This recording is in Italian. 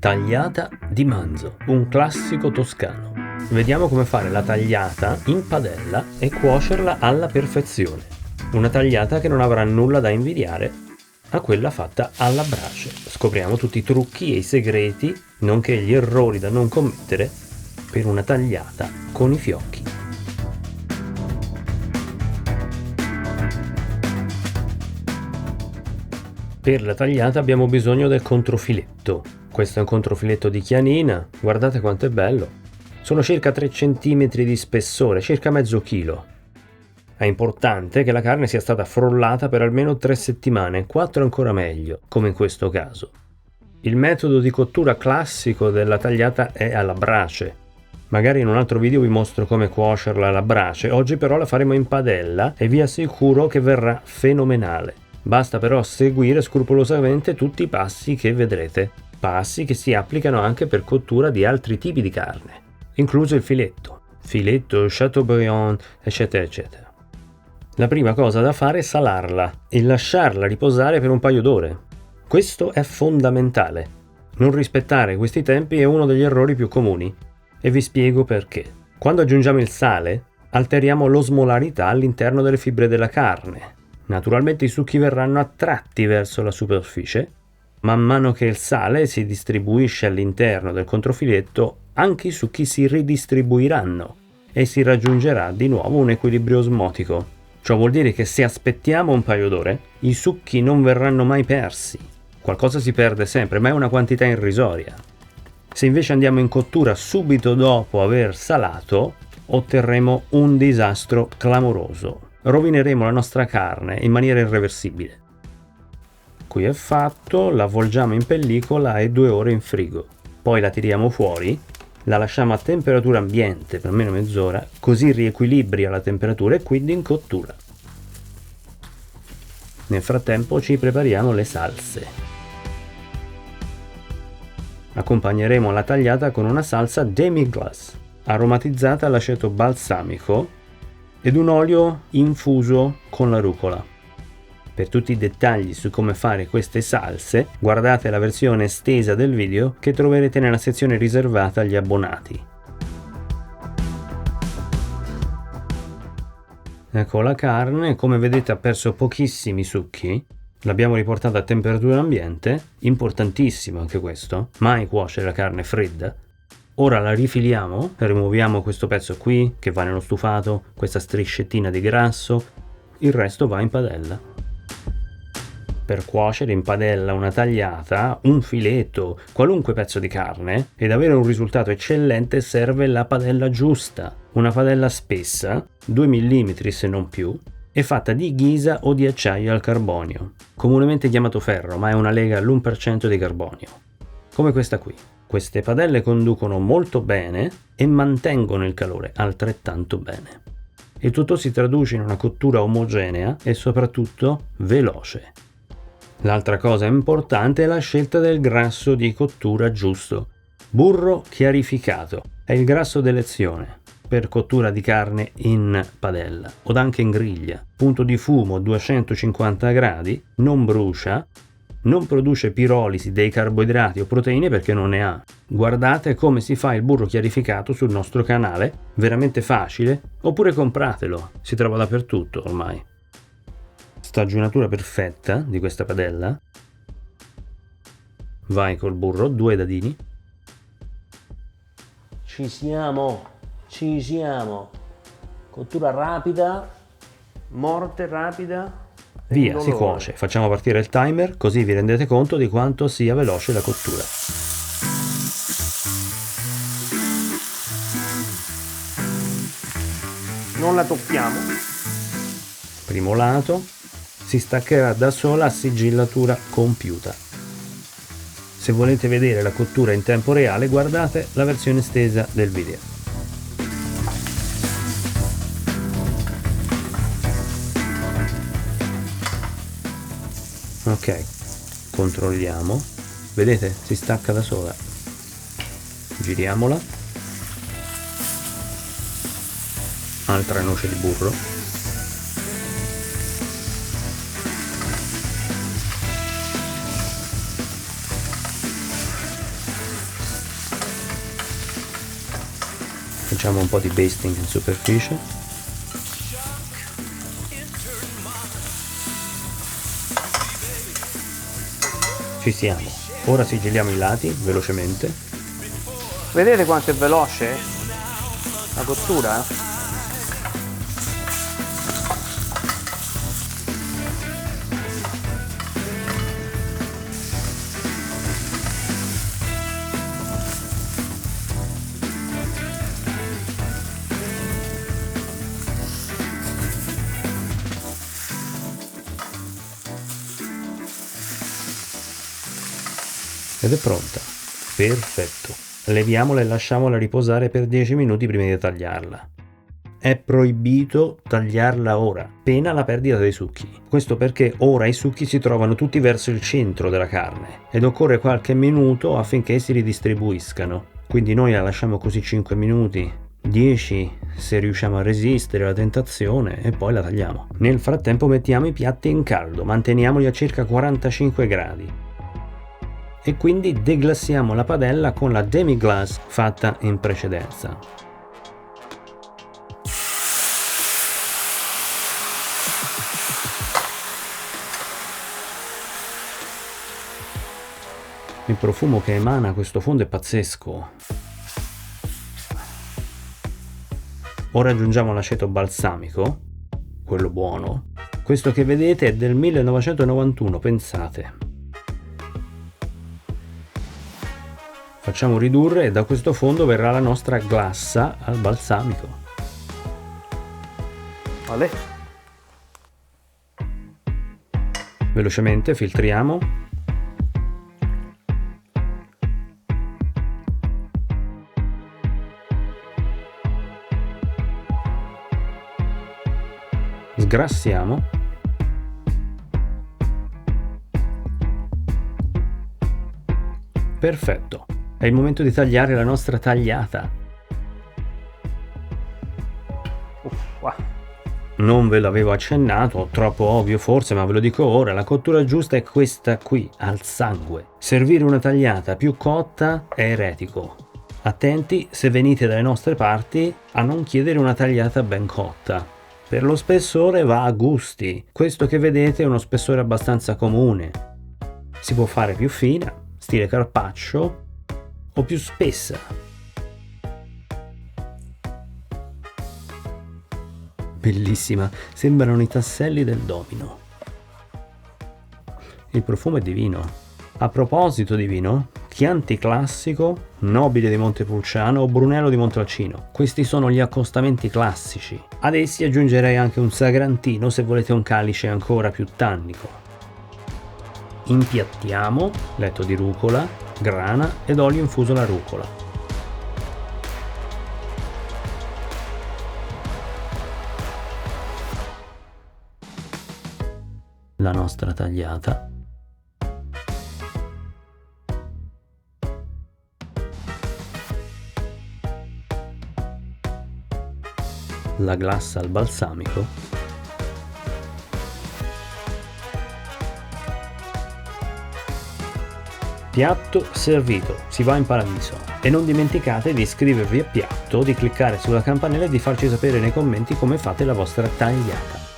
Tagliata di manzo, un classico toscano. Vediamo come fare la tagliata in padella e cuocerla alla perfezione. Una tagliata che non avrà nulla da invidiare a quella fatta alla brace. Scopriamo tutti i trucchi e i segreti, nonché gli errori da non commettere per una tagliata con i fiocchi. Per la tagliata abbiamo bisogno del controfiletto. Questo è un controfiletto di chianina, guardate quanto è bello. Sono circa 3 cm di spessore, circa mezzo chilo. È importante che la carne sia stata frollata per almeno 3 settimane, 4 ancora meglio, come in questo caso. Il metodo di cottura classico della tagliata è alla brace. Magari in un altro video vi mostro come cuocerla alla brace, oggi però la faremo in padella e vi assicuro che verrà fenomenale. Basta però seguire scrupolosamente tutti i passi che vedrete, passi che si applicano anche per cottura di altri tipi di carne, incluso il filetto, Chateaubriand, eccetera eccetera. La prima cosa da fare è salarla e lasciarla riposare per un paio d'ore. Questo è fondamentale. Non rispettare questi tempi è uno degli errori più comuni e vi spiego perché. Quando aggiungiamo il sale, alteriamo l'osmolarità all'interno delle fibre della carne. Naturalmente i succhi verranno attratti verso la superficie. Man mano che il sale si distribuisce all'interno del controfiletto, anche i succhi si ridistribuiranno e si raggiungerà di nuovo un equilibrio osmotico. Ciò vuol dire che se aspettiamo un paio d'ore, i succhi non verranno mai persi. Qualcosa si perde sempre, ma è una quantità irrisoria. Se invece andiamo in cottura subito dopo aver salato, otterremo un disastro clamoroso. Rovineremo la nostra carne in maniera irreversibile. Qui è fatto, la avvolgiamo in pellicola e 2 ore in frigo. Poi la tiriamo fuori, la lasciamo a temperatura ambiente per almeno mezz'ora, così riequilibria la temperatura e quindi in cottura. Nel frattempo ci prepariamo le salse. Accompagneremo la tagliata con una salsa demi-glace, aromatizzata all'aceto balsamico ed un olio infuso con la rucola. Per tutti i dettagli su come fare queste salse, guardate la versione estesa del video che troverete nella sezione riservata agli abbonati. Ecco la carne, come vedete ha perso pochissimi succhi. L'abbiamo riportata a temperatura ambiente, importantissimo anche questo, mai cuocere la carne fredda. Ora la rifiliamo, rimuoviamo questo pezzo qui che va nello stufato, questa striscettina di grasso, il resto va in padella. Per cuocere in padella una tagliata, un filetto, qualunque pezzo di carne, ed avere un risultato eccellente serve la padella giusta, una padella spessa, 2 mm se non più, e fatta di ghisa o di acciaio al carbonio, comunemente chiamato ferro, ma è una lega all'1% di carbonio, come questa qui. Queste padelle conducono molto bene e mantengono il calore altrettanto bene. Il tutto si traduce in una cottura omogenea e soprattutto veloce. L'altra cosa importante è la scelta del grasso di cottura giusto. Burro chiarificato è il grasso d'elezione per cottura di carne in padella o anche in griglia. Punto di fumo 250 gradi, non brucia, non produce pirolisi dei carboidrati o proteine perché non ne ha. Guardate come si fa il burro chiarificato sul nostro canale, veramente facile, oppure compratelo, si trova dappertutto ormai. Stagionatura perfetta di questa padella. Vai col burro, 2 dadini. Ci siamo. Cottura rapida, morte rapida. Via, si cuoce. Facciamo partire il timer così vi rendete conto di quanto sia veloce la cottura. Non la tocchiamo. Primo lato, si staccherà da sola a sigillatura compiuta. Se volete vedere la cottura in tempo reale, guardate la versione estesa del video. Ok, controlliamo, vedete, si stacca da sola. Giriamola. Altra noce di burro. Facciamo un po' di basting in superficie. Ci siamo. Ora sigilliamo i lati velocemente. Vedete quanto è veloce la cottura? Ed è pronta. Perfetto. Leviamola e lasciamola riposare per 10 minuti prima di tagliarla. È proibito tagliarla ora, pena la perdita dei succhi. Questo perché ora i succhi si trovano tutti verso il centro della carne ed occorre qualche minuto affinché si ridistribuiscano. Quindi noi la lasciamo così 5 minuti, 10 se riusciamo a resistere alla tentazione, e poi la tagliamo. Nel frattempo mettiamo i piatti in caldo, manteniamoli a circa 45 gradi. E quindi deglassiamo la padella con la demi-glace fatta in precedenza. Il profumo che emana questo fondo è pazzesco. Ora aggiungiamo l'aceto balsamico, quello buono. Questo che vedete è del 1991, pensate. Facciamo ridurre e da questo fondo verrà la nostra glassa al balsamico. Vale. Velocemente filtriamo. Sgrassiamo. Perfetto. È il momento di tagliare la nostra tagliata. Non ve l'avevo accennato, troppo ovvio forse, ma ve lo dico ora, la cottura giusta è questa qui, al sangue. Servire una tagliata più cotta è eretico. Attenti, se venite dalle nostre parti, a non chiedere una tagliata ben cotta. Per lo spessore va a gusti. Questo che vedete è uno spessore abbastanza comune. Si può fare più fina, stile carpaccio, o più spessa. Bellissima, sembrano i tasselli del domino. Il profumo è divino. A proposito di vino, Chianti Classico, Nobile di Montepulciano o Brunello di Montalcino. Questi sono gli accostamenti classici. Ad essi aggiungerei anche un Sagrantino se volete un calice ancora più tannico. Impiattiamo, letto di rucola, grana ed olio infuso alla rucola. La nostra tagliata. La glassa al balsamico. Piatto servito, si va in paradiso. E non dimenticate di iscrivervi a Piatto, di cliccare sulla campanella e di farci sapere nei commenti come fate la vostra tagliata.